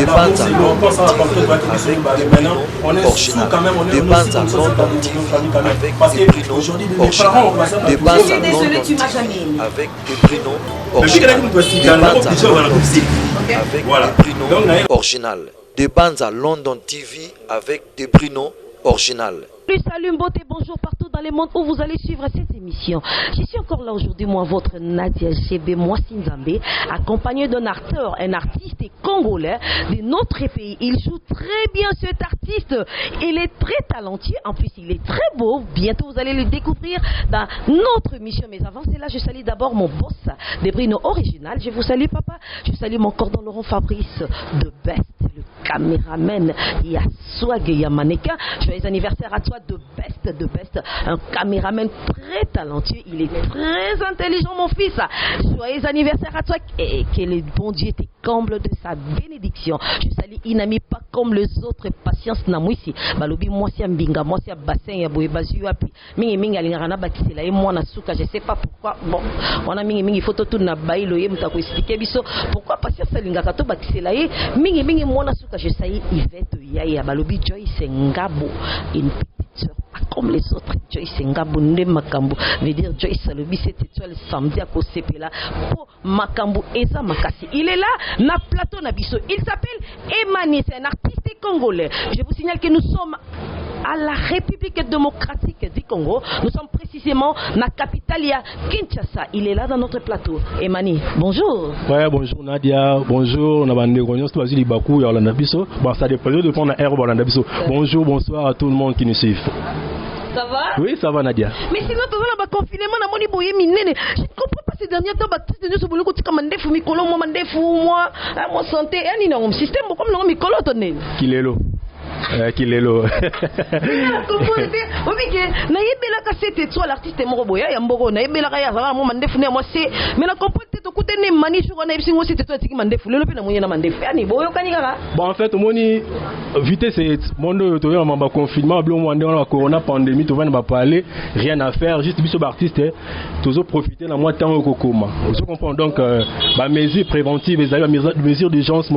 Dépense à London avec des prénoms originaux. Dépense à London avec des prénoms originaux. Dépense à London avec des prénoms originaux. Dépense à London avec des prénoms originaux. Dépense à London TV avec des prénoms originaux. Salut Mbote, bonjour partout dans le monde où vous allez suivre cette émission. Je suis encore là aujourd'hui, moi, votre Nadia GB Mwasinzambe, accompagné d'un acteur, un artiste congolais de notre pays. Il joue très bien cet artiste. Il est très talentueux, en plus il est très beau. Bientôt vous allez le découvrir dans notre émission. Mais avant cela, je salue d'abord mon boss de Bruno Original. Je vous salue papa. Je salue mon cordon Laurent Fabrice de Best, le caméraman. Il y a swag, il y a mannequin. Joyeux anniversaire à toi de Best, un caméraman très talentueux, il est très intelligent mon fils. Joyeux anniversaire à toi et que le bon Dieu te comble de sa bénédiction. Je salue Inami pas comme les autres, patience na mwisi balobi mwasi mbinga mwasi bassin ya boye bazu api mingi alingana bakisela et moi na suka, je sais pas pourquoi. Bon, on a mingi photo tout na bailo ye mutako expliquer biso pourquoi patience alingaka to bakisela et mingi moi na suka. Je salue Yvette Yaya balobi Joyce Ngabo, une pas comme les autres. Joyce Ngabunde Makambu veut dire Joyce Salobi, cette étoile samedi à Kosepela pour Makambu Eza Makasi. Il est là, na plateau Nabiso. Il s'appelle Emani, c'est un artiste congolais. Je vous signale que nous sommes à la République démocratique du Congo. Nous sommes précisément dans la capitale Kinshasa. Il est là dans notre plateau. Emani, bonjour. Ouais, bonjour Nadia, bonjour. Bon, ça dépend de prendre un air bonjour, bonsoir à tout le monde qui nous suit. Ça va? Oui, ça va Nadia. Mais sinon, tu as un confinement, je ne comprends pas ces derniers temps, moi, santé, un système comme le micro, Qu'il est là. Qu'il est là. L'artiste bon, en fait, vite c'est mon confinement, corona pandémie, tout va parler, rien à faire, juste biso artiste, toujours profiter dans moi temps au coma. Vous comprenez donc ma mesure préventive, les mesures d'urgence,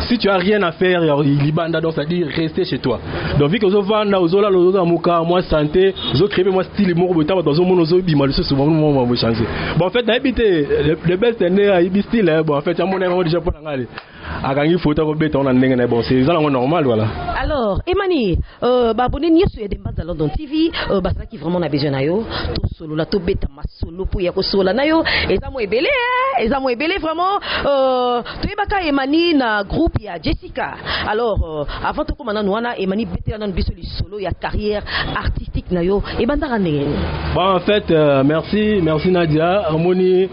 si tu as rien à faire, Libanda, donc ça dit rester chez toi. Donc vu que vous avez moi santé, vous avez créé moi style dans un monde souvent moi changer. Bon en fait le best est style bon en fait il y a mon déjà pour aller à gagner photo bon c'est ça normal voilà. Alors Emani abonné ni sur des bases de London TV ça qui vraiment a besoin nayo to solo la to beta ma solo pour ya ko solo nayo eza mo ebele vraiment to ebaka Emani na groupe ya Jessica. Alors avant de commencer nous wana Emani beta dans biso li solo ya carrière artistique nayo et bandara ndenge. Bon en fait merci Nadia harmonie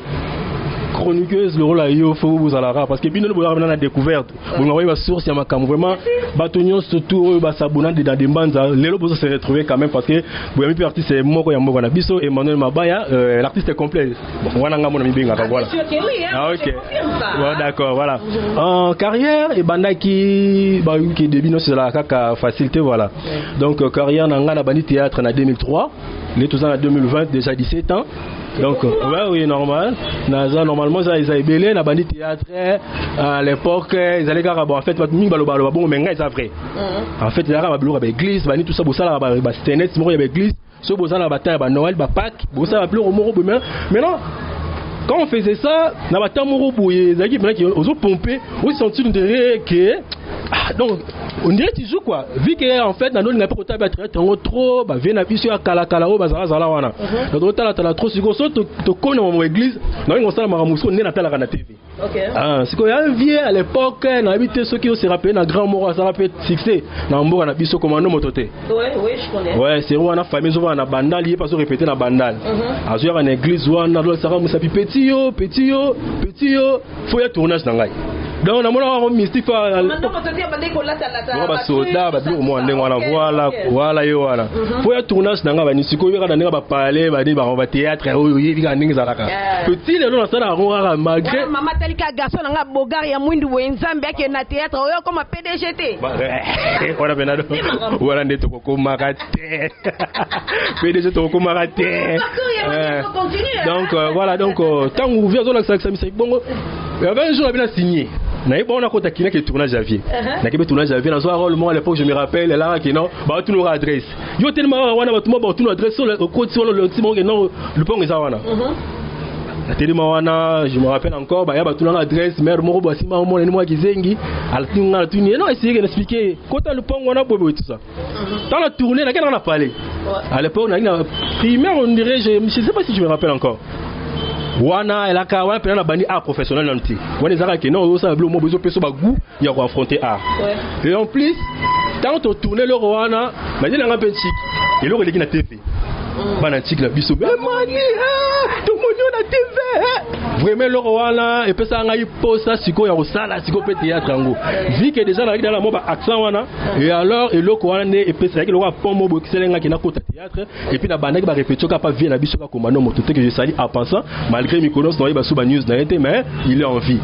chroniqueuse le rôle à yo faut vous alara parce que bien nous avons la découverte vous m'envoyez la source ya makam vraiment batonyo surtout ba sabuna dans des bandes lelo pour se retrouver quand même parce que vous avez artiste c'est moko ya moko na biso Emmanuel Mabaya l'artiste est complet bon wana ngamo na mibinga voilà. Ah OK bon d'accord voilà en carrière et banda qui début non c'est la kaka facilité voilà donc carrière na ngana bandi théâtre en 2003 les tous en 2020 déjà 17 ans. Donc, oui, normal. Normalement, ils avaient belé, la bandit théâtre, à l'époque, ils allaient gar en fait, bon, mais c'est vrai. En fait, ils allaient avec l'église, tout ça, ça, c'était net, il y avait l'église, ce beau ça, la bataille, Noël, Pâques, bon, ça, plus au moro, mais non. Quand on faisait ça, on a pompé, on sentit que donc on dirait que tu joues quoi vu que en fait dans notre n'importe quoi être trop vient appuyer sur kala bazala wana donc t'as trop si tu connais mon église non on s'en maramuso né na tala na TV. OK c'est quoi un vieux à l'époque on habité ceux qui se rappellent na grand mort ça rappelle succès na mboka na biso commando mototé. Oui je connais. Ouais c'est on a famille souvent na bandal il pas se répéter na bandal azoya na église wana do ça musa petit yo faut y tournage na ngai donc on a un mystique voilà faut y tournage na ngai nisiko beka na nga parler ba théâtre petit le non ça na malgré mama talika garçon nga bogar ya mwindu wenzambe yake na théâtre oyo comme PDGT on a benado wala ndeto ko makate PDG to ko makate donc voilà donc tant ouvert dans la ça bongo il y avait un jour il a signé Na bon on a côté qui tournage à vie. Na qui tournage à vie dans un rôle moi à l'époque je me rappelle là qui non ba tu nous adresse. Yo tellement wana ba tu mo ba tu nous adresse sur le côté sur le petit monde non le pont est ça wana. Na tellement wana je me rappelle encore ba ya ba tu nous adresse mère mo ba si ma mo ni moi qui zengi al tinga tu ni non essayer d'expliquer côté le pont wana bobo tout ça. Dans la tournée là on a parlé. À l'époque na primaire on dirait je sais pas si je me rappelle encore. Wana elaka wana pena na bandi art professionnel nanti wana zaka ke non ça blo mo bezo peso ba goût ya ko affronter art et en plus quand on tourner le wana ba dina nga penchik et le releki na TV bana tik la biso mais mani tout le monde na TV vraiment le wana et puis ça nga posta siko ya osala siko pe théâtre ngo vu que déjà na la mo ba accent wana et alors et le wana ne et puis ça que le wa pomo bo kiselenga ki na kota théâtre et puis na banda ki ba répétition ka pas vie na biso ka komano moto te que je sali en pensant malgré Mykonos no ba sous ba news na été mais il est en vie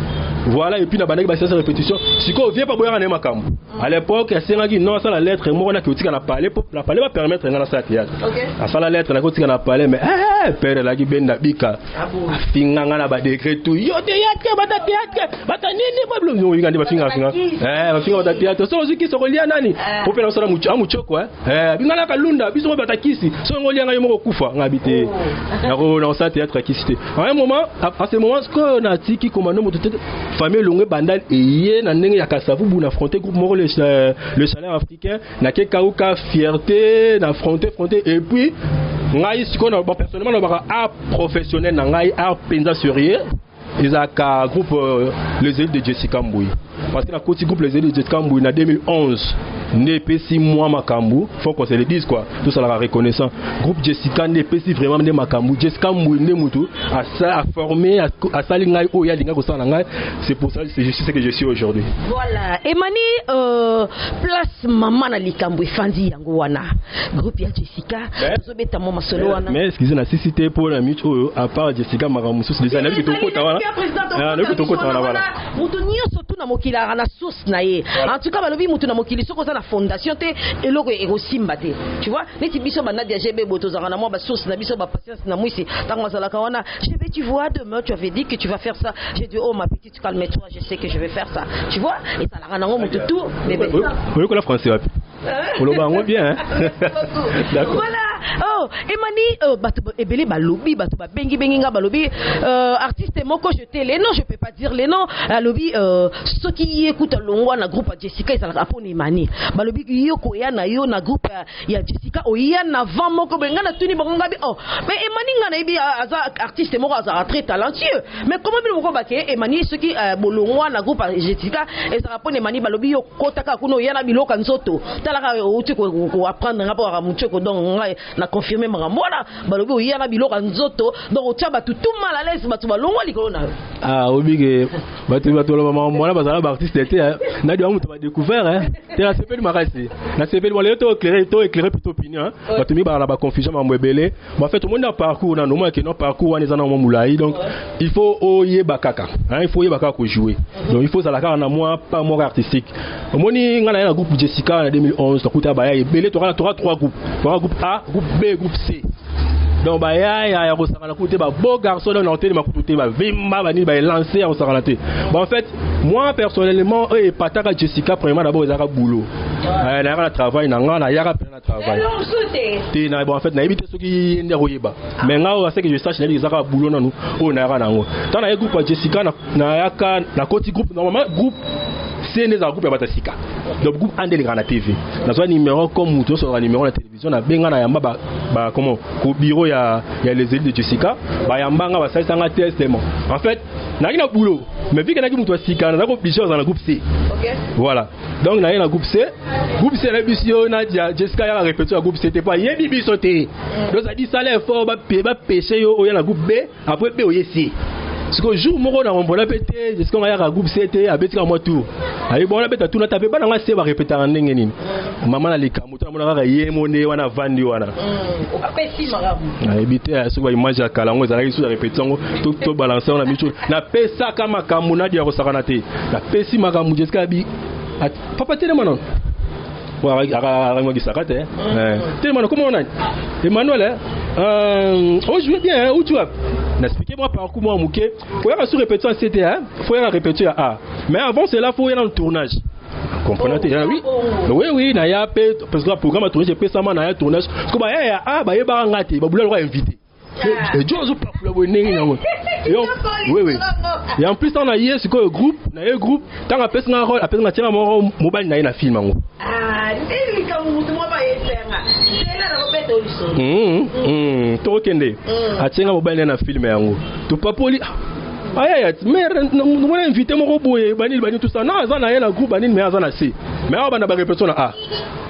voilà et puis na banda ki ba séance répétition siko vient pas boyana ne makambo à l'époque c'est qui non ça la lettre mo na ki na parler va permettre ngana ça théâtre ça la lettre na ko tika na parler mais père la ki benda bika finga ngana ba décret tout yo théâtre bata nini ba blo yo ngandi ba finga ba finga ba théâtre so ziki so kolia nani po pena so na muchoko bingana kalunda biso ba takisi so ngolia ngayo moko kufa ngabite na ça théâtre kisi à un moment à ce moment ce qu'on a tiki komano moto famille longue bandal et yé na ndenge ya kasavu bu na affronter groupe moko le chaleur africain na ke kauka fierté na affronter et puis ngai sikona bon personnellement na art professionnel na ngai art penza sérieux ils a ka groupe les ailes de Jessica Mboui parce que la côté groupe les ailes de Jessica Mboui na 2011 ne pe 6 mois makambu faut qu'on se le dise quoi tout ça la reconnaissant groupe Jessica ne pe si vraiment ne makambu Jessica Mboui ne mutu a formé à salingai o ya linga ko sana ngai c'est pour ça c'est juste ce que je suis aujourd'hui. Voilà Emani place maman na likambu fandi yango wana groupe ya Jessica zo beta mama solo wana mais excusez na cité pour la mutu à part Jessica makambu sous les années que to kota wana na ko to kota wana voilà mutu nyonso tu na mokila na source na ye en tout cas balobi mutu na mokili soko za fondation te eloko ekosimba te tu vois neti biso bana dia GB botozanga na moi ba source na biso ba patience na mwisi tango zalaka wana GB tu vois demain tu avais dit que tu vas faire ça j'ai dit oh ma petite calme-toi je sais que je vais faire ça tu vois et ça la rango mutu tout bébé oui ko la français wapi olo bango bien d'accord voilà oh Emani bato ebele balobi bato ba bengi nga balobi artiste moko jeter les noms je peux pas dire les noms balobi ceux qui écoutent longwa na groupe Jessica ça la poni Emani balobi yo ko ya na yo na groupe ya Jessica o ya na vent moko benga na tuni bonga bi oh mais Emani nga na ibi aza artiste moko aza très talentueux mais comment bi moko baké Emani ceux qui bolongwa na groupe Jessica et ça poni Emani balobi yo kotaka kuno ya na biloka nzoto talaka uti ko apprendre rapport à muchoko donc na confirmer mangambona balobi o ya na biloka nzoto donc o tia batu tout mal à l'aise batu balongwa likolo na obige batu lo mangambona bazala ba artiste était na dia mutu ba découvert te la CP marasi na CP wala to éclairer plutôt opinion batu mi ba la ba confusion ma mwebele en fait tout le monde a parcours na normal que non parcours wana za na mo mulai donc il faut oye bakaka il faut oye bakaka ko jouer donc il faut ça la car na moi pas moi artistique moni ngana na groupe Jessica en 2011 to ba ya belé to ra 3 groupes groupe A groupe B groupe C donc ba ya ko sala ko te ba beau garçon na hôtel ma ko te ba vimba ba ni ba lancer au saralate en fait moi personnellement pataka Jessica premièrement d'abord ezaka boulot na ya travail na nga na ya ka na travail te na bon en fait na éviter ceux qui ndero yeba mais nga o sait que je sache na ezaka boulot na nous o na ya na ngo tant na groupe Jessica na ya ka na côté groupe normalement groupe c'est des groupes à Batasika donc groupe andel na TV na so numéro comme muto sur numéro la télévision na benga na yamba ba comment au bureau ya les ailes de Jessica ba yamba nga ba ça sanga tellement en fait na ina boulot mais vu que na ki muto Sika na ko obligé dans le groupe C voilà donc na ina groupe C la mission na Jessica ya répéter groupe C c'était pas yebi bisoté donc ça dit salaire fort ba pêcher yo o ya na groupe B après B o yesi parce que jour moko na mbona pété jusqu'à on a groupe CT abetika moi tout ayi bona beta tout na taper ba na se ba répéter en ndenge nini maman na likamu to na ka yemone wana vandi wana apesi marabu ayi bité so ba image ya kalango za la répéter to balancer na micho na pesa kama kamuna dia ko sakana te na pesi makamu jusqu'à bi papa tele manon wa ara gisakate tele manon comment on a Emmanuel on joue bien où tu as n'explique que moi parcours moi mouké faut y avoir sur répétition CTA faut y avoir répétition A mais avant cela faut y avoir un tournage comprenez oui na ya parce que le programme a tourné j'ai ça na ya tournage parce que bah ya A bah ya ba ngati ba bouler invité et Jozo pas pour le oui et en plus on a hier c'est quoi le groupe na le groupe tant à personne un rôle à personne tiens mon mobile na film ngo ndeli ka mutu mo ba yesenga ndela na robeto liso to kende a tiens mobile na film yango to papoli aya mais nous invité mon boye bani tout ça non ça na la groupe bani mais ça na C mais on ba répétition na A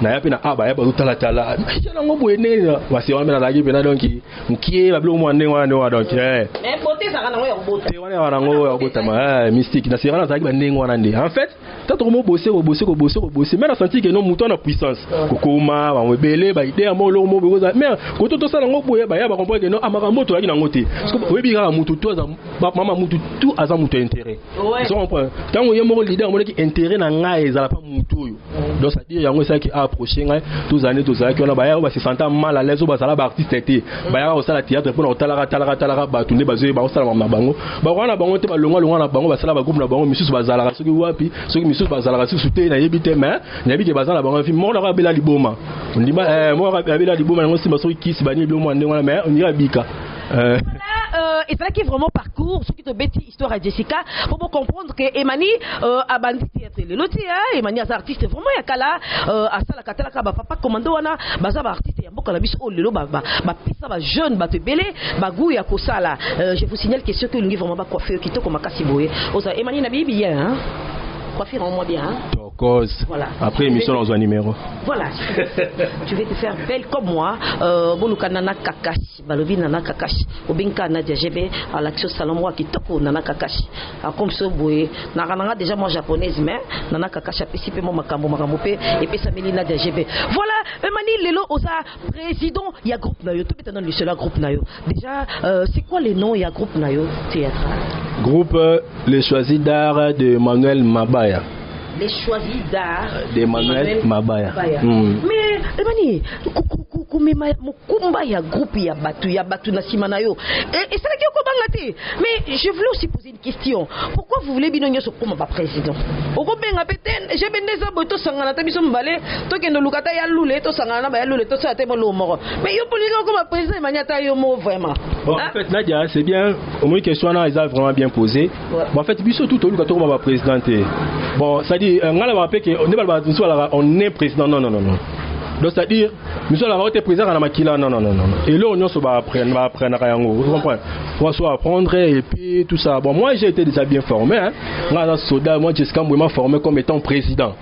na ya pena A ba ya ba tala tala na ngo boye ne wa se wa mena la gi pena donc mukie ba blo mo ande wa donc mais boté ça kana ngo ya bota te wana wana ngo ya bota ma mystique na sera na za gi ba ndenge wana ndi en fait tant mo bosser mais na senti que non mouton na puissance kokoma ba mobele ba idée mo lo mo bekoza mais ko to ça ngo boye ba ya ba comprendre que non amaka moto ya na ngote parce que webi ga mutu to za mama mutu tout a mutu intérêt so on prend tant yo mo leader mo ki intérêt na ngai za pas mutu yo donc ça dit yango ça qui a approché ngai tous années tout ça qui on a ba ya ba se sentir mal à l'aise ba sala ba artiste été ba ya au sala théâtre pour talaka ba tunde ba zo ba sala ma bango ba wana bango te ba longa na bango ba sala ba groupe na bango misus ba zala so ki wapi so ki misus ba zala so souté na yebite mais na yebite ba zala bango fi mo na ba bela liboma on dit ba mo ba bela liboma ngo si ba so ki si ba ni liboma ndengwana mais on ira bika et c'est là qui est vraiment parcours ce qui te bêti histoire à Jessica pour comprendre que Emani a bandit théâtre le loti Emani as artiste vraiment yakala à sala katala ka ba papa commando wana baza ba artiste ya mboka na biso o lelo ba pisa ba jeune ba te belé ba goût ya kosala je vous signale que ce que lungi vraiment ba coiffeur kitoko makasi boye oza Emani na bibi bien hein coiffure en moins bien hein cause voilà. Après émission dans un numéro voilà tu vais te faire belle comme moi boluka nana kakashi balobi nana kakashi obinka Nadia GB à l'action salon moi qui toko nana kakashi comme ça boye na déjà moi japonaise mais nana kakashi a participé mon makambo pe et puis Sameli Nadia GB voilà Emani lelo oza président ya groupe nayo tout maintenant le seul groupe nayo déjà c'est quoi les noms ya groupe nayo théâtre groupe les choisis d'art de Manuel Mabaya. Les choisis d'art d'Emmanuel Mabaya. Mais Emani mukumba ya groupe ya batu na simana yo et c'est là qui okobanga te mais je voulais aussi poser une question pourquoi vous voulez binonyo so comme ba président okobenga peten je bendeza boto sangana ta biso mbale to kendo lukata ya lule to sangana ba ya lule to sa te mo moko mais yo polika comme président Emaniata yo mo vraiment bon en fait Nadia c'est bien au moins question là ils a vraiment bien posé bon en fait biso tout lukata comme ba président bon ça dit ngala ba rappelle que on est président non donc c'est-à-dire nous sommes là président à la makila non et là on se va apprendre à yango vous comprenez on va apprendre et puis tout ça bon moi j'ai été déjà bien formé hein moi soda moi Jessica vraiment formé comme étant président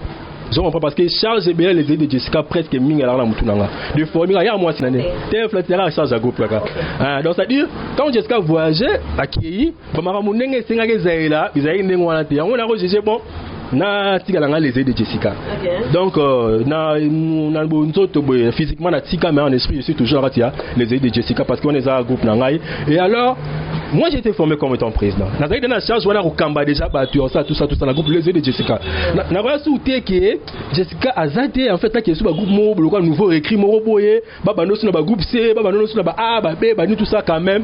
je comprends parce que Charles et bien les idées de Jessica presque mingi la mutunanga de former il y a moi c'est l'année t'es flatteur Charles à groupe là donc c'est-à-dire quand Jessica voyageait à Kieyi ba maramunenge singa kezaila bizai ndengwana te yango na ko juger bon na tika langa les idées de Jessica donc na nzoto boy physiquement na tika mais en esprit je suis toujours ratia les idées de Jessica parce qu'on est un groupe nangai et alors moi j'ai été formé comme étant président na zaidi na charge wana kukamba déjà battu ça tout ça na groupe les idées de Jessica na ba souté que Jessica azate en fait là qui est sur ba groupe mo le nouveau écrit mo boye baba no sur ba groupe C baba no sur ba A ba B ba ni tout ça quand même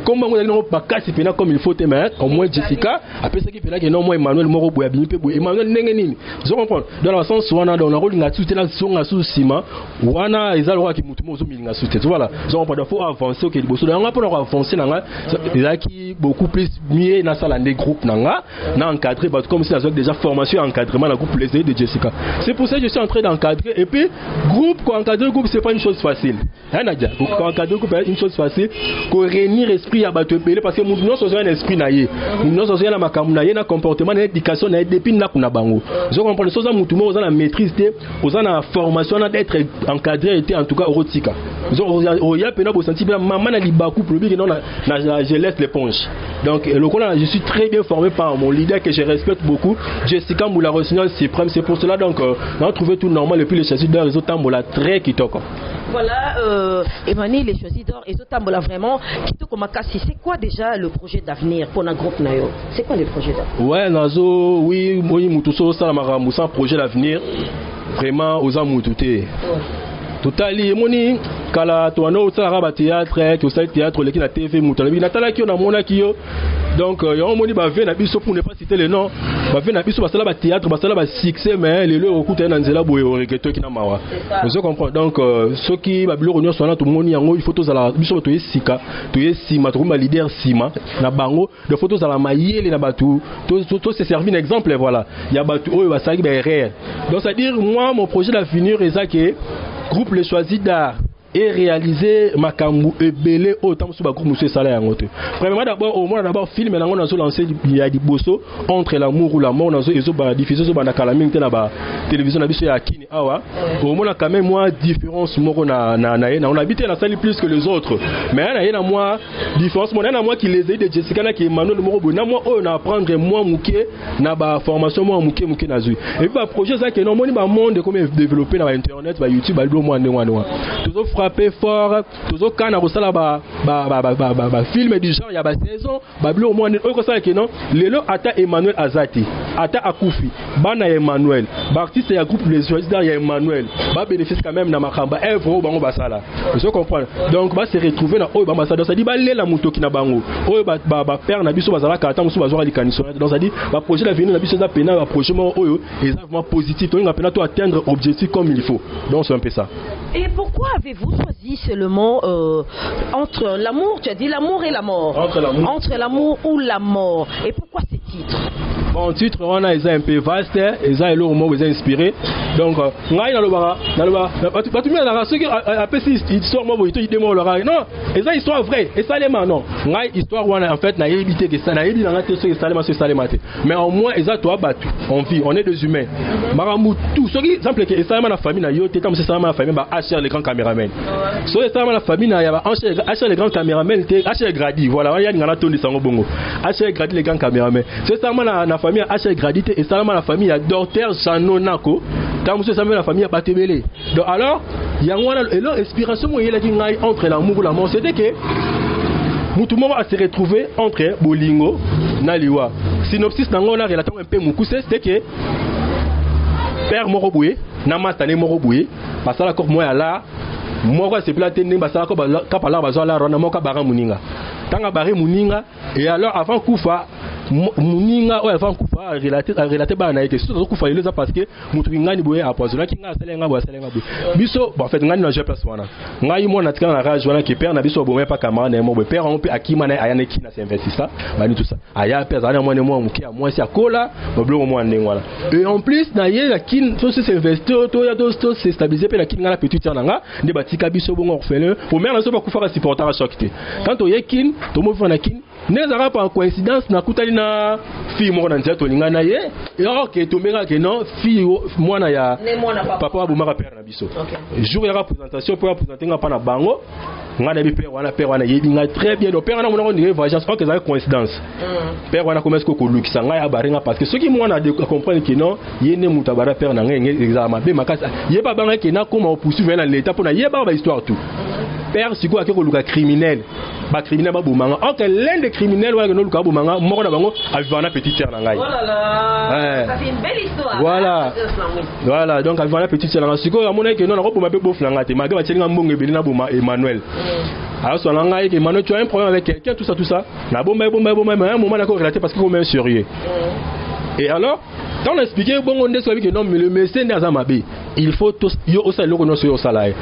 comme on a pas casser pena comme il faut te mettre au moins Jessica après ça qui pena que non moi Emmanuel Moro Emmanuel Nengenini je comprends dans le sens wana dans le rôle na tout là songa sous ciment wana ezalo ki mutumo zo milinga sous tête voilà je comprends faut avancer que liboso donc on peut avancer nanga ezaki beaucoup plus mieux na sala des groupes nanga na encadrer comme si avec déjà formation encadrement la groupe les de Jessica c'est pour ça que je suis en train d'encadrer et puis groupe quoi encadrer groupe c'est pas une chose facile hein Nadia pour encadrer groupe c'est une chose facile pour réunir esprit à battre parce que nous sommes un esprit naïe nous sommes un makambu naïe na comportement na éducation depuis na kuna bango je comprends les choses à mutumo aux la maîtrise aux la formation d'être encadré était en tout cas erotica il y a pena bo senti maman na libaku pour que non je laisse l'éponge donc je suis très bien formé par mon leader que je respecte beaucoup Jessica Moula Rossignol suprême c'est pour cela donc on a trouvé tout normal et puis les choisis d'or ils ont tambola très kitoko voilà Emmanuel les choisis d'or ils ont tambola vraiment kitoko makasi c'est quoi déjà le projet d'avenir pour un groupe nayo c'est quoi le projet d'avenir ouais nazo oui moi mutuso ça la maramoussa projet d'avenir vraiment aux amoututé totali moni kala to ano tsara ba théâtre to sa théâtre leki na TV mutalabi natala ki na mona ki yo donc yo moni ba ve na biso pour ne pas citer les noms ba ve na biso basala ba théâtre basala ba succès mais le okuta na nzela boye o regretto ki na mawa vous comprenez donc ceux qui ba bilo konyo sona to moni yango il faut to zala biso to yesika to yesima to ba leader sima na bango de photos à la mayele na batu to se servir un exemple voilà il y a batu oyo basaki ba réel donc c'est à dire moi mon projet d'avenir est ça que groupe les choisis d'art et réaliser makambu ebele autant sur ba groupe monsieur sala yango te premièrement d'abord au moins d'abord film na ngona zo lancer il y a di bosso entre l'amour ou la mort na zo ezo ba diffuser zo ba na kala mingi te na ba télévision na biso ya kini awa au moins quand même moi différence moko na on habite na salle plus que les autres mais na yena moi différence mon na moi qui les aide de Jessica na qui Emmanuel moko na moi on apprendre moi muke na ba formation moi muke na zo et puis ba projet ça que non moni ba monde comme développer na internet ba YouTube ba do moi ndwa toujours frapper fort toujours quand na kosala ba film du genre ya ba saison ba bilo moi ko sala que non lelo ata Emmanuel Azati ata akufi bana Emmanuel ba artiste ya groupe les choisis d'art ya Emmanuel ba bénéfice quand même na makamba evro bango basala vous comprenez donc ba se retrouver na oyo ba ambassadeur ça dit ba lela mutoki na bango oyo ba père na biso bazala kata musu bazwa likaniso donc ça dit ba projet d'avenir na biso za pena ba projet mo oyo exactement positif to nga pena to atteindre objectif comme il faut donc c'est un peu ça. Et pourquoi avez-vous choisi seulement entre l'amour, tu as dit l'amour et la mort. Entre l'amour ou la mort. Et pourquoi ces titres? Bon, titre, on a un peu vaste, ils ont l'eau, ils ont inspiré. Donc, on a pas tout le monde, ceux qui appellent cette histoire, moi, ils disent non, ils ont une histoire vraie, et ça, non. On a une histoire où en fait, on a évité que ça, on a évité que mais au moins, ils ont tout abattu. On vit, on est des humains. Maramou, tout, ceux qui, exemple, que ça, la famille, c'est ça, la famille, acheter les grands caméramans. So, ça, la famille, il y a acheter les grands caméramans, acheter gradi, voilà, il y a une tonne de sango bongo. Acheter gradi les grands caméramans. C'est ça, la famille acheter gradité et ça, la famille, il y a docteur Chanonako. Quand monsieur Samuel, la famille a pas tébélé. Donc, alors, il y a une inspiration entre l'amour et la mort. C'était que tout le monde va se retrouver entre Bolingo et Naliwa. Synopsis, on a relaté un peu mon c'était que Père Moroboué, Namatane Moroboué, parce que la corde moi là, moi c'est platé, parce que Kapala Bazala, Ranamoka Bara Muninga. Tanga Baré Muninga, et alors avant Koufa, Muninga, avant Koufa, relaté Bana, et surtout Koufa, il les a parce que Moutuinga ni Boué a posé la Kinga, Salenga, Salenga. Biso, en fait, Ngani n'a jamais place. Ngaï, moi, n'a pas la rage, qui perd, n'a biso, bon, pas camarade, mon père, on peut Akimane, Ayaneki, n'a s'investi ça, Bani tout ça. Aya, père, moi, moi, c'est à Kola, mon bleu, moi, voilà. Et en plus, Naye, la Kin, tout s'investit, tout, y a d'autres, c'est stabilisé, puis la Kin, la petite Yananga, des bâtis, biso, bon, orphelin, pour même, on ne peut pas faire supporter à choc. Quand on y est Kin, tout le monde fait un Kin, n'est-ce pas en coïncidence, n'a coûté na fille, moi, dans cette ligne, naye, et alors que tout le monde, que non, fille, moi, na ya, papa, boumara, père, na biso. Jour, il y a présentation, pour présenter, n'a pas na bango, n'a pas père, on a yédinga très bien, le père, on a mon dirait, voyage, pas que ça coïncidence. Père, on a commencé à couler, qui s'en a barré, parce que ceux qui m'ont compris que non, il y a une moutabara, père, n'a rien, examen, mais ma casse, il y a pas barré, qui n'a comment poursuivre l'état pour n'a y a pas histoire tout. Père, c'est quoi, que criminel. Ba criminel ba boumanga. En que l'un des criminels ouais no luka boumanga moko na bango avana petite sœur na ngai. Oh là là. Ça fait une belle histoire. Voilà. Voilà, donc avana petite sœur na ngai. Siko amona ke no na ko bouma pe bof na ngate. Maga ba tselinga mbongo ebeli na bouma Emmanuel. Alors so na ngai que Emmanuel tu as un problème avec quelqu'un tout ça. Na bomba mais un moment d'accord relaté parce que comme un sérieux. Et alors quand on a expliqué bon on est que non mais le médecin n'est pas mabé. Il faut tous yo aussi le connaître sur salaire.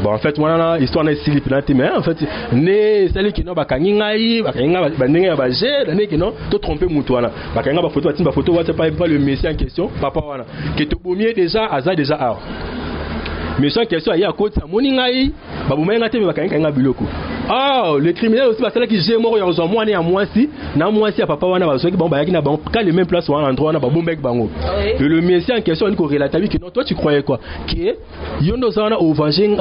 Bon en fait moi là histoire n'est silip mais en fait né celle qui non bakangingai baninga ba j'ai né qui non to tromper mutu wana bakanga ba photo WhatsApp pas le médecin en question papa wana que to bomier déjà aza déjà a médecin en question il y a côté moningai ba bomenga te bakanga biloko. Oh, le criminel aussi parce que qui j'ai mort yo zo moi né à moi si na moi si papa wana ba so ki bon ba yaki na ba quand les mêmes places wana endroit na ba bombek bango. Et le médecin en question il ko relater que non toi tu croyais quoi que yondo zana au venger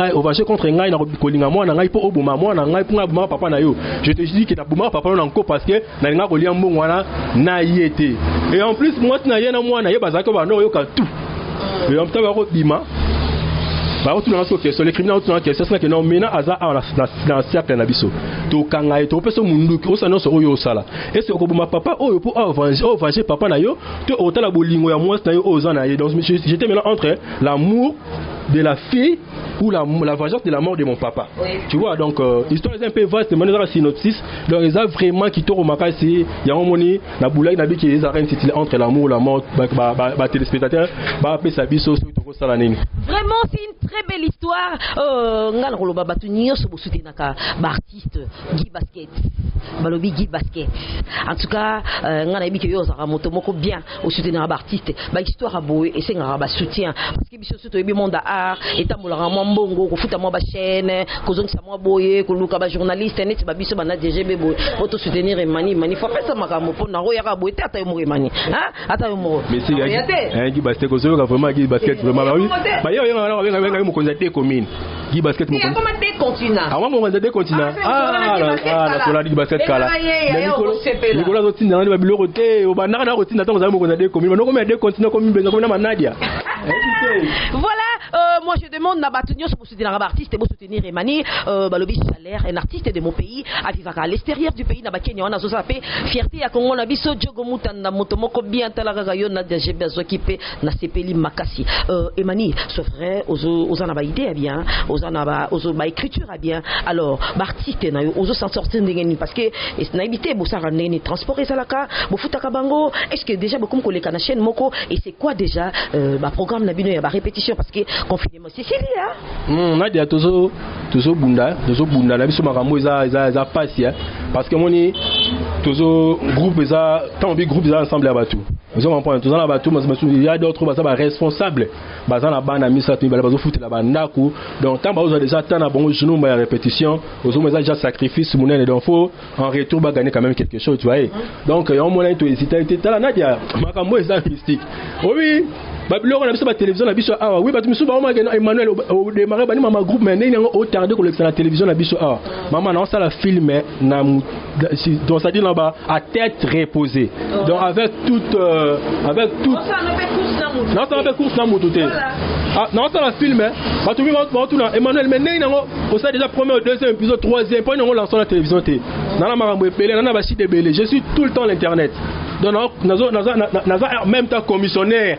contre ngai na kolinga moi na ngai po obuma moi na ngai po ngabuma papa na yo. Je te dis que na buma papa na encore parce que na nga ko lia mbongo wana na yete. Et en plus moi na yena moi na ye bazaka ba no yo ka tout. Et en temps ba ko bima les criminels sont question que non maintenant aza dans cercle na biso to kanga to peso mundu ko sa no so oyo sala et ce ko buma papa oyo pour venger papa na yo to otala bolingo ya moi na yo ozana donc j'étais maintenant entre l'amour de la fille ou la vengeance de la mort de mon papa. Oui. Tu vois, donc l'histoire est un peu vaste, mais on a un synopsis. Donc ils ont vraiment qui tourne au Makassi, il y a un moni, na boulay na bi qui les arènes entre l'amour et la mort, bah téléspectateurs, bah après ça biso sur tout ça la nini. Vraiment, c'est une très belle histoire. Ngal roloba batunir so bosuté naka ba artiste Guy Basket. Balobi Guy Basket. En tout cas, ngana bi ke yo za moto moko bien au soutenir ba artiste, ba histoire a boé et c'est ngara ba soutien parce que biso surtout bi monde art et tamolaka mwa mbongo ko futa mwa ba chaîne ko zongisa mwa boye ko luka ba journaliste net ba biso bana DGB boye auto soutenir Emani faut faire ça makambo pour na roya ka boye ata yo mo Emani hein ata yo mo mais si Guy Basket ko zo vraiment Guy Basket vraiment oui ba yo nga mo konzate commune Guy Basket mo comment des continents ah moi mo konzate continent la tola Guy Basket kala Nicolas Zotinda na ba biloko te o ba na rotina tango za mo konzate commune no ko me des continents comme besoin comme na Nadia. Voilà, moi je demande na batunyo pour soutenir un artiste et pour soutenir Emani, balobi salaire un artiste de mon pays à vivre à l'extérieur du pays na ba Kenya on a zosape fierté ya Congo na biso jogo mutanda moto moko bien talaka yo na DGB azokipe na sepeli makasi. Emani, c'est vrai aux na ba idée bien, aux na ba écriture bien. Alors, ba artiste na yo aux s'en sortir ndengeni parce que na habité bo sa randeni transport ezalaka, bo futaka bango, est-ce que déjà beaucoup koleka na chaîne moko et c'est quoi déjà ba programme na bino ya ba répétition parce que confinement c'est sérieux hein Nadia tozo bunda na biso makambo eza passe parce que moni tozo groupe eza tant bi groupe eza ensemble ya batu ils ont comprendre tozo na batu il y a d'autres ba responsable baza na bana misa tu ba bazo futi la bandaku donc tant ba ozo déjà tant na bon genou ba répétition ozo meza déjà sacrifice munene donc faut en retour ba gagner quand même quelque chose tu vois donc on mona to hésiter tala Nadia makambo eza mystique oui Babylone on a vu sur la télévision la biso ah oui batu misuba Emmanuel au démarrer bani mama groupe mais n'est au tardé collection la télévision la biso ah maman non ça la film na donc ça dit là-bas à tête reposée donc avec toute non ça avec course na mototé ah non ça la film batu mi tout na Emmanuel mais n'est au ça déjà premier deuxième épisode troisième point on lance la télévision té na la marambo epelé na ba chite belé je suis tout le temps l'internet donc naza même temps commissionnaire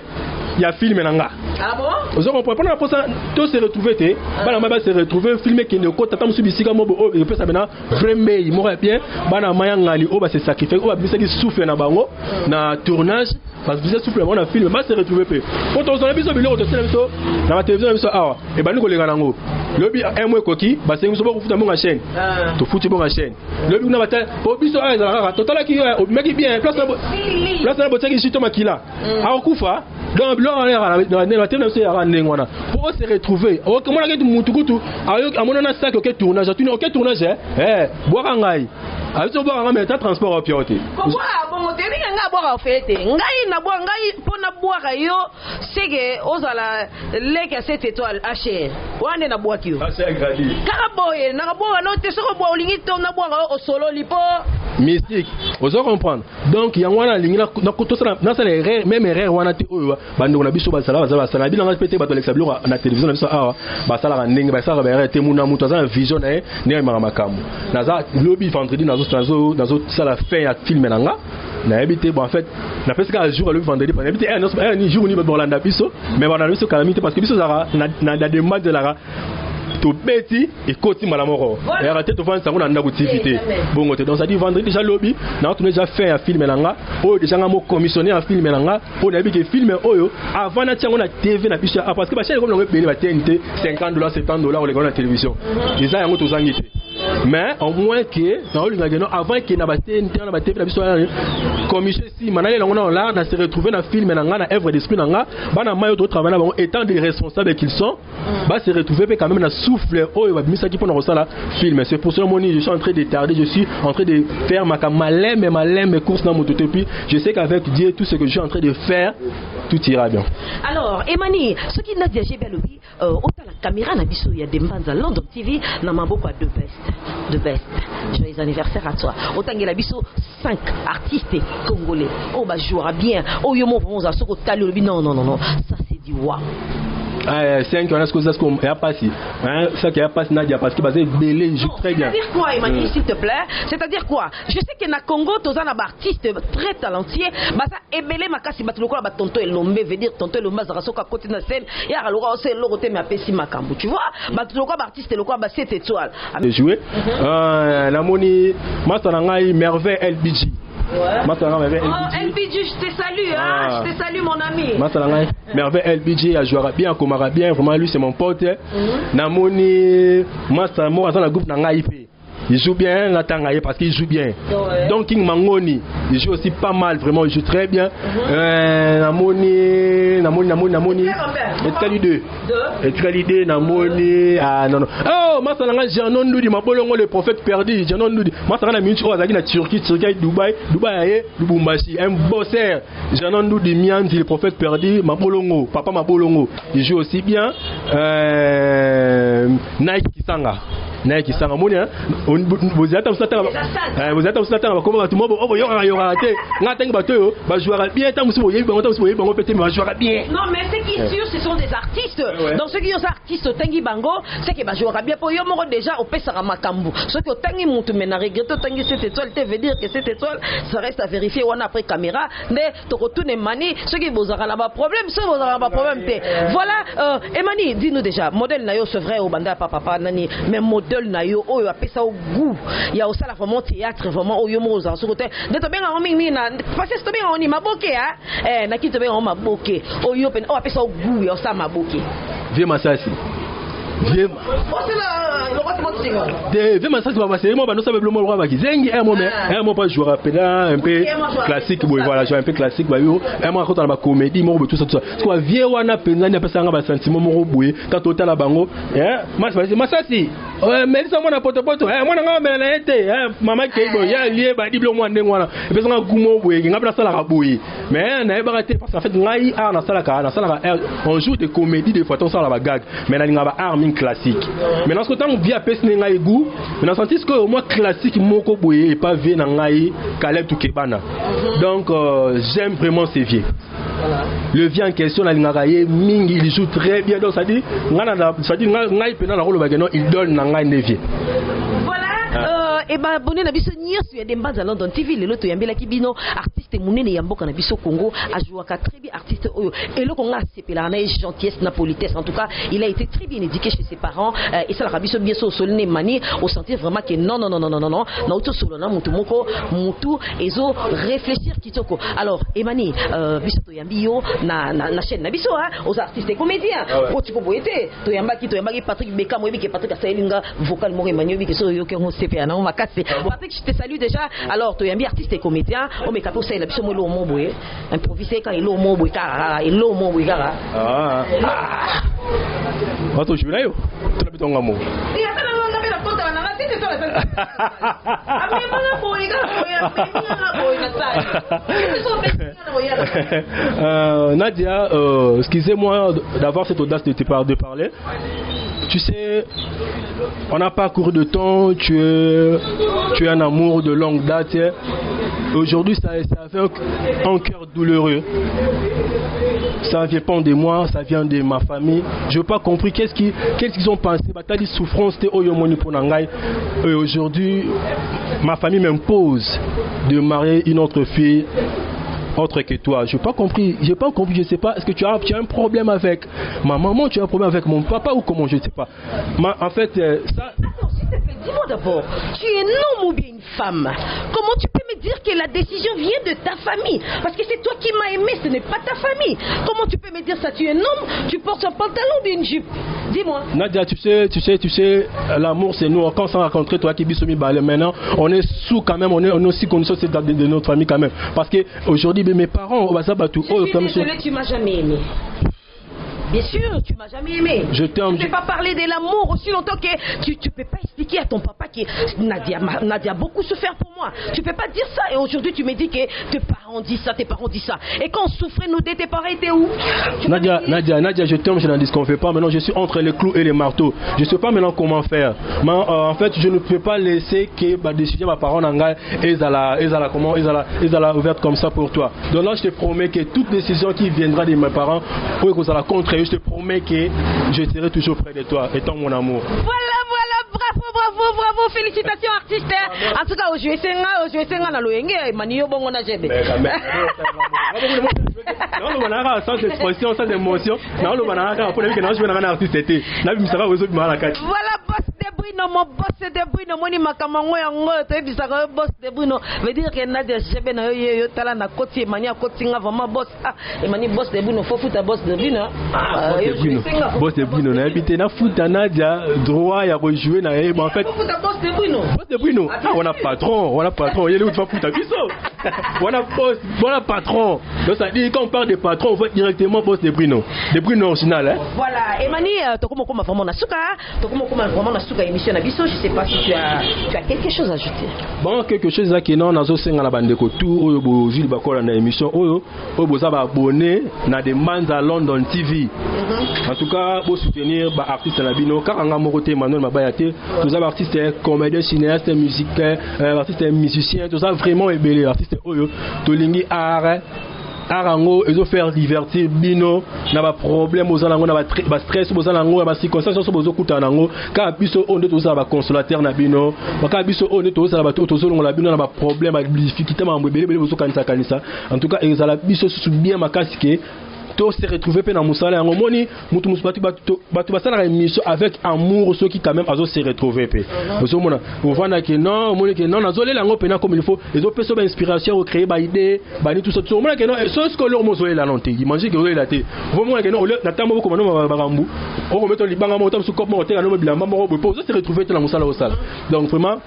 il y a film nanga. Ah bon? Vous comprenez pour ça tout se retrouver té bana maba se retrouver filmer qui ne compte tant subisika mobo o peut ça maintenant vraiment il m'aurait bien bana mayanga o ba se sacrifier o ba bisa qui souffle na bango na tournage parce que vous souffle on a film ba se retrouver peu quand on a biso biloko to tele biso na la télévision biso ah et ba ni ko lenga nango lobi un mois koki ba se biso ba ko futa mon chaîne to futi mon chaîne lobi na bata o biso a za total qui o meki bien place na bote qui chito makila a kufa donc la télévision pour se retrouver comment on a dit mutukutu à mon on a ça que tournage tu OK tournage boire ngai avec ce boire mais ta transport au pilote pourquoi bon te nga boire au fait ngai na boire ngai pour na boire yo c'est que ozala leke 7 étoiles HR wane na boire kio c'est gratuit karaboye na boire no te soko boire lingi to na boire au solo lipo mystique vous allez comprendre donc il y a wana lingi na koto ça na ça les erreurs même erreur wana te oyo bando na biso ba sala bi na pété ba to l'exablo na télévision na biso ah ba sala ndenge ba sala ba erreur te muna muto za vision na ne makambo na za lobby vendredi na zo sala fin ya film nanga na habité bon en fait na presque un jour le vendredi pas habité un jour ni ba bolanda biso mais ba na biso calamité parce que biso za na demande de la to beti et koti malamoro et arrêter to vendre ça on a na activité bon donc ça dit vendredi déjà lobby na on déjà fait un film nanga o déjà ngamo commissionner un film nanga on a vu que film oyo avant na tiango na TV na biso parce que ba chaîne comme on payer ba TNT $50 $70 on les la télévision déjà yango to zangité mais au moins que na olinga geno avant que na ba TNT na ba TV na biso commission si manale on là na se retrouver na film nanga na œuvre d'esprit nanga bana mayo to travailler na étant des responsables qu'ils sont ba se retrouver quand même na souffle oh va misa qui pendant ça là film c'est pour cela je suis en train de tarder je suis en train de faire ma malin courses dans mon tout et puis je sais qu'avec Dieu tout ce que je suis en train de faire tout ira bien. Alors Emani ce qui n'a déjà bien lui autant la caméra na biso il y a des fans à London TV na maboko de best joyeux anniversaire à toi autant que la biso 5 artistes congolais oh bah jouera bien oh yo mo vraiment ça soko tali non ça c'est du waouh 5 on a ce que ça il y a pas si ça qui a pas Nadia parce que basé belé joue très bien. C'est-à-dire quoi Emmanuel s'il te plaît? C'est-à-dire quoi? Je sais que na Congo tous un artiste très talentueux basa ebele makasi batuloko ba tonto elombe veut dire tonto elombe za soka côté na scène ya aloko c'est le côté mais apesi makambo tu vois batuloko ba artiste lokwa ba 7 étoiles jouer na moni masana ngai merveille LBG. Ouais. LBG, je te salue, hein? Je te salue mon ami. Merveille LBG a joué bien, Komara bien, vraiment lui c'est mon pote. Namoni, Master Mo, dans le groupe Nangaïpe. Il joue bien, Natangaïe parce qu'il joue bien. Ouais. Donc King Mangoni, il joue aussi pas mal, vraiment, il joue très bien. Namoni. Et quelle idée? Et quelle idée, Namoni? Ah non, non. Oh, Master Nanga, Janon Noudi, ma bolongo, le prophète perdu, Janon Noudi. Master Nanga, Mincho, Azaki, na Turquie, Dubaï, Lubumbashi, un bosseur. Janon Noudi, Mianzi, le prophète perdu, ma bolongo, papa ma bolongo. Il joue aussi bien. Nike Kisanga. Nike Kisanga, Moni, hein? Vous êtes comment tout le monde il y aura bien non mais ce qui est sûr ce sont des artistes donc ceux qui sont artistes tangi bango c'est que jouera bien pour yo moko déjà au pesa makambu ceux qui tangi mutu mais na regretto tangi cette étoile te veut dire que cette étoile ça reste à vérifier on après caméra mais to retourne mani ceux qui bozara là bas problème ceux bozara pas problème voilà Emani dis-nous déjà modèle na yo c'est vrai au banda papa nani mais modèle na yo o apesa au goût il y a aussi la vraiment théâtre vraiment au yomo za so côté de to benga mingi na parce que to benga oni maboke na ki to benga maboke o yo pen o apesa au goût ya sa maboke vie masasi vie vie masasi ba c'est moi ba no sabe le mot ba ki zengi un mot pas jouer rapidement un peu classique bon voilà jouer un peu classique ba yo un mot quand on ba comédie mo tout ça quoi vie wana penza na pesa nga ba sentiment mo boye quand total la bango masasi mais ça moi na poto moi nga me na été maman keibo ya lié ba diblo mo ndeng wana pesa nga gumo boye nga ba sala ka boye mais na ba raté parce qu'en fait ngai art na sala ka on joue des comédies des fois on sala ba gag mais na nga ba art classique mais dans ce temps on via pesa nga goût mais dans sens que moi classique moko boye et pas vie na ngai Caleb Tukebana donc j'aime vraiment ces vieux. Voilà. Le vieux en question, Mingi, il joue très bien. Donc ça dit, il donne Nangai Nevier. Voilà. Et ben, bonne na biso nyos ya demba za London TV lelo to yambela kibino artiste munene ya mboka na biso Congo a joué très bien artiste oyo et le Congo sepela na gentillesse na politesse en tout cas il a été très bien éduqué chez ses parents et ça la biso bien so solne mani au sentir vraiment que non na auto solo na mutu moko mutu ezo réfléchir kitoko alors Emani biso to yambio na chaîne na biso aux artistes et comédiens o tipo boyete to yambaki Patrick Beka moyebi ke Patrick Asaelinga vocal mo Emmanuel bi ke so yo ke on sepela na Patrick, je te salue déjà. Alors, tu es un artiste et comédien. On me capte ça, il a besoin de l'homme improviser quand il est l'homme car il est l'homme car. Ah. Attends, je suis là. Tu l'as mis ton amour. Nadia, excusez-moi d'avoir cette audace de te parler. Tu sais, on n'a pas cours de temps, tu es un amour de longue date. Aujourd'hui, ça fait un cœur douloureux. Ça ne vient pas de moi, ça vient de ma famille. Je n'ai pas compris qu'est-ce qu'ils ont pensé. Tu as dit souffrance, c'était Oyomoni Ponangai. Et aujourd'hui, ma famille m'impose de marier une autre fille autre que toi. Je n'ai pas compris, je ne sais pas. Est-ce que tu as un problème avec ma maman, tu as un problème avec mon papa ou comment, je ne sais pas. En fait, ça... Attends, s'il te plaît, dis-moi d'abord, tu es un homme ou bien une femme? Comment tu peux me dire que la décision vient de ta famille? Parce que c'est toi qui m'as aimé, ce n'est pas ta famille. Comment tu peux me dire ça? Tu es un homme, tu portes un pantalon ou bien une jupe? Dis-moi. Nadia, tu sais, l'amour c'est nous. Quand on s'est rencontré, toi qui bisomi balé, maintenant, on est sous quand même, on est aussi conscient de notre famille quand même. Parce que aujourd'hui, mes parents, je suis désolé, tu m'as jamais aimé. Bien sûr, tu m'as jamais aimé. Tu ne peux pas parler de l'amour aussi longtemps que tu ne peux pas expliquer à ton papa que Nadia a beaucoup souffert pour moi. Tu ne peux pas dire ça et aujourd'hui tu me dis que tes parents parents disent ça, tes parents disent ça. Et quand on souffrait, nous, tes parents étaient où? Nadia, je t'aime, je n'en dis qu'on fait pas. Maintenant, je suis entre les clous et les marteaux. Je ne sais pas maintenant comment faire. Mais, en fait, je ne peux pas laisser que ma décision, ma parole en ils la ouverte comme ça pour toi. Donc là, je te promets que toute décision qui viendra de mes parents, pour que ça la contre, je te promets que je serai toujours près de toi, étant mon amour. Bravo, félicitations artiste. En tout cas, aujourd'hui, c'est un loyenge, manio bongo na jebe. Non, le manara sans expression, sans émotion. Non, le manara pour les que je vais un artiste était. Là, il me sera aux autres malakati. Voilà, boss de Bruno, mon boss de Bruno, moni makamango yango, tu bisaka boss de Bruno. Veut dire que Nadia jebe na yo tala na koti mania koti nga vraiment boss. Ah, et mani boss de Bruno, faut foutre boss de Bruno. Boss de Bruno, na habité na foutre Nadia droit ya rejouer na mais en fait boss de Bruno. Ah, on a patron, il est où tu vas foutre biso. On a patron. Donc ça dit quand on parle de patron, on va directement boss de Bruno original hein. Voilà, et mani tokoma koma vraiment na suka émission na biso, je sais pas si tu as quelque chose à ajouter. Bon, quelque chose là qui non nazo senga na bandeko tout oyo bo Jules Bakola na émission oyo boza ba abonné na demande à London TV. En tout cas, pour soutenir ba artiste na bino car anga moko Emmanuel Mabayate, tous les artistes comédiens, cinéastes, musiciens, artistes musiciens, tout ça vraiment ébélé artistes oyo tolingi art arango ils ont faire divertir bino na ba problème aux alango na ba stress aux alango ba circonstances bozo kutanango ka biso on de tout ça ba consolateur na bino ka biso on de tout ça ba tout solongo la bino na ba problème ba difficulté ma mbebele bozo kanisa en tout cas ils ala biso sous bien makasike to se retrouver pe na musala yango moni mutu musbatu batu basala émission avec amour ceux qui quand même azo se retrouver pe ozo mona ovana que non moni que non azo lela ngo pena comme il faut ezo peso ba inspiration créer ba idée ba ni tout ça mona que non ce que leur mozo ela non te imagine que ela te mona que non na tambo ko mano ba rambu o ko meto libanga mo tam su kop mo te na no bilamba mo bo se retrouver te na musala au sala donc vraiment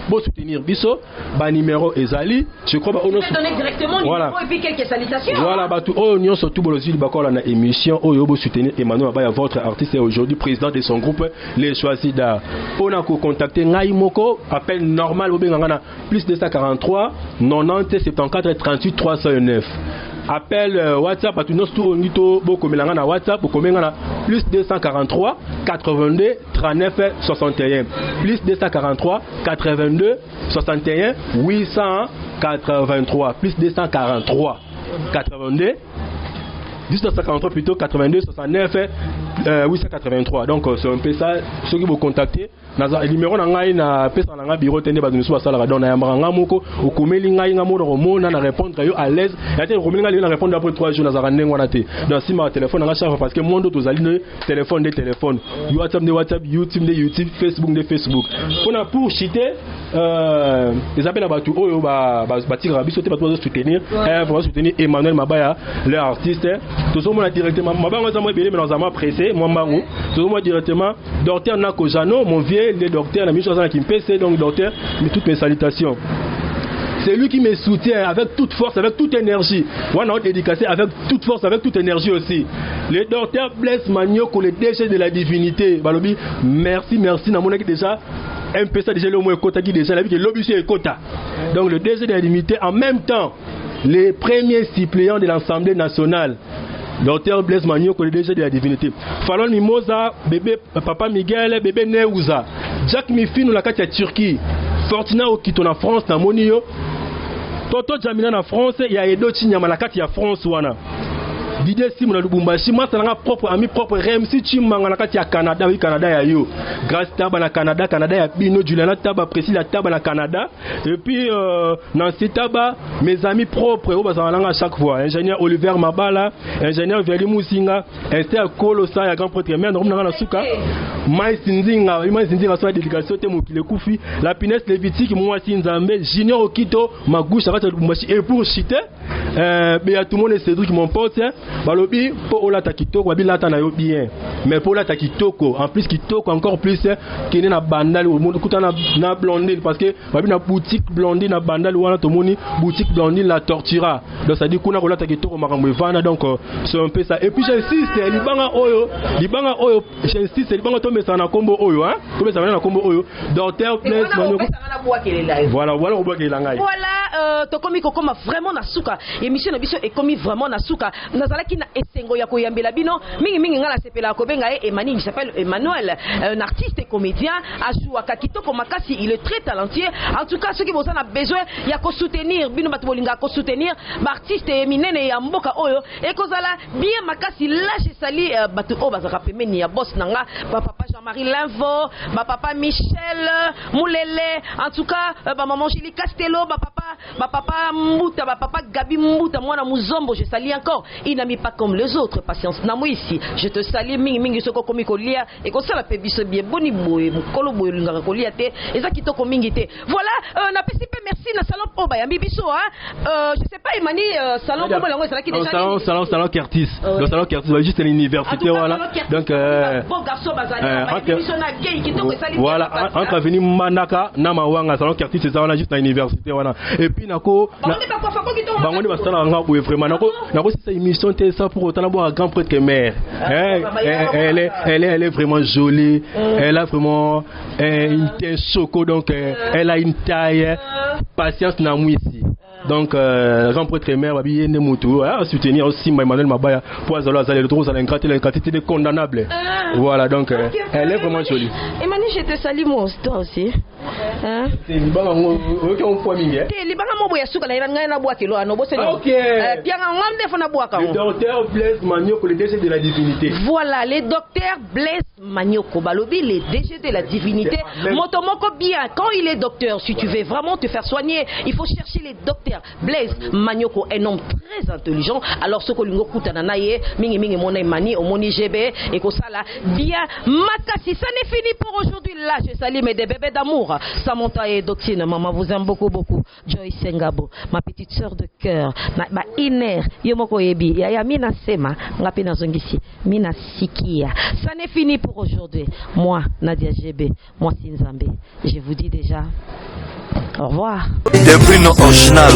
pour soutenir biso ba numéro ezali je crois ba on donner directement voilà. Numéro et puis quelques salutations voilà ba tout on union surtout bolozili bakola na émission oyo bo soutenir Emmanuel Mabaya votre artiste est aujourd'hui président de son groupe Les Choisis d'Art on a contacté ngai moko appel normal bo benga na plus 243 90 74 38 309 appel WhatsApp à tout nos tour ngito boko melanga na WhatsApp boko menga na plus 243 82 39 61 plus 243 82 61 883 plus 243 82 1943 plutôt 82 69 883 donc c'est un peu ça ceux qui vous contacter na numéro na ngai na pesa na ngai bureau tende ba nous basala ka dona ya maranga moko okomeli ngai nga mo mona na répondre yo à l'aise ya te okomeli ngai na répondre après 3 jours na zaka ndengo na te donc si ma téléphone na charge parce que monde to zali ne téléphone de téléphone WhatsApp YouTube Facebook pour chiter les appels à batu oyo ba tira biso te ba soutenir pour soutenir Emmanuel Mabaya leur artiste tout monde directement Mabanga za mo belé mais dans pressé moi mbangu tout monde directement docteur Nako Jano mon vieux le docteur la mission qui me pèse donc docteur mais toutes mes salutations. C'est lui qui me soutient avec toute force, avec toute énergie. Moi, on a dédicacé avec toute force, avec toute énergie aussi. Le docteur Blaise Manioko, le DG de la divinité. Balobi, merci. N'a mon déjà un peu ça déjà le moins quota qui déjà la vie que l'obus est quota. Donc le DG de la divinité en même temps les premiers suppléants de l'Assemblée nationale. Docteur Blaise Manioko, le DG de la divinité. Fallon Mimosa, bébé Papa Miguel, bébé Neuza. Jack Mifino la carte à Turquie. Fortina Okito na France na Monio. Toto Jamina na France, il y a Edo Chinyama la carte ya France wana. Didier Sim na Lubumbashi, moi ça n'a propre ami propre Remsi Chimanga na carte ya Canada, oui Canada ya yo. Grâce Taba na Canada ya Bino Juliana Taba Priscilla Taba na Canada. Et puis Nancy Taba, mes amis propres, à chaque fois. Ingénieur Oliver Mabala, ingénieur Veli Musinga, Esther Kolosa, ya grand prêtre mère na na suka. Mai Sinzinga soit dédicace te mokile kufi, la pinesse lévitique moi Sinzambe, Junior Okito, Magouche à Lubumbashi et pour chiter tout le monde Cédric mon pote, balobi po olata kitoko babilata na yo bien. mais pour là t'as kitoko en plus kitoko encore plus qui est na bandal au monde kuta na blondine parce que babi na boutique blondine na bandal wana to moni boutique blondine la tortura donc ça dit kuna ko là t'as kitoko makambo vana donc c'est un peu ça et puis j'insiste libanga oyo j'insiste libanga to mesa na kombo oyo hein to mesa na kombo oyo docteur Blaise Manioko voilà on voit qu'il a voilà to komi kokoma vraiment na suka émission na biso et komi vraiment na suka nazalaki na esengo ya koyambela bino mingi ngala sepela ko benga Emmanuel, il s'appelle Emmanuel, un artiste et comédien Ajoua kitoko makasi, il est très talentueux. En tout cas ceux qui vous en a besoin il y a ko soutenir bino batu bolinga ko soutenir artiste minene ya mboka oyo et kozala bien makasi là je sali batu o bazaka pemeni ya boss nanga papa Jean-Marie Linvo papa Michel Moulele en tout cas maman Julie Castello papa Mbuta papa Gabi Mbuta mwana muzombo je sali encore il n'a mis pas comme les autres patience na moi ici je te salue mingi soko komi kolia et ko sala pe biso bien boni boye mukolo boye lingaka kolia te eza kitoko mingi te voilà na pesi pe merci na salon oba ya biso hein je sais pas Emani salon comme lango ça qui déjà salon Curtis le salon Curtis va juste à l'université voilà donc bon garçon voilà entre avenue Manaka na Mawanga salon Curtis c'est ça on a juste à l'université voilà et puis nako bangoni ba sala nga boye vraiment nako c'est ça émission te ça pour autant boire grand prêtre mère elle est vraiment jolie elle a vraiment une teinte choco donc elle a une taille patience na ici donc grand prêtre mère babi ne mutu à soutenir aussi Emmanuel Mabaya pour azala le trop ça l'incapacité condamnable voilà donc elle est vraiment jolie Emmanuel je te salue moi toi aussi hein c'est libanga on point mingi te libanga mo boya suka na ngai na boa kilo ano bo seno OK bien ngamde fona boa ka le docteur Blaise Manioko le DG de la divinité voilà le docteur Blaise Manioko balobi le DG de la divinité motomoko bien quand il est docteur si tu veux vraiment te faire soigner il faut chercher les docteurs Blaise Manioko un homme très intelligent alors ce que lingo kutana na ye mingi mona Emani omoni GB et ko sala bien makasi ça n'est fini pour aujourd'hui là je salue mes deux bébés d'amour Samantha et Doctine maman vous aime beaucoup Joyce Sengabo ma petite sœur de cœur ma Iner yomoko yebi ya mina sema ngapi nazongisi mina sikia ça n'est fini pour aujourd'hui moi Nadia GB moi Sinzambe je vous dis déjà au revoir depuis nos original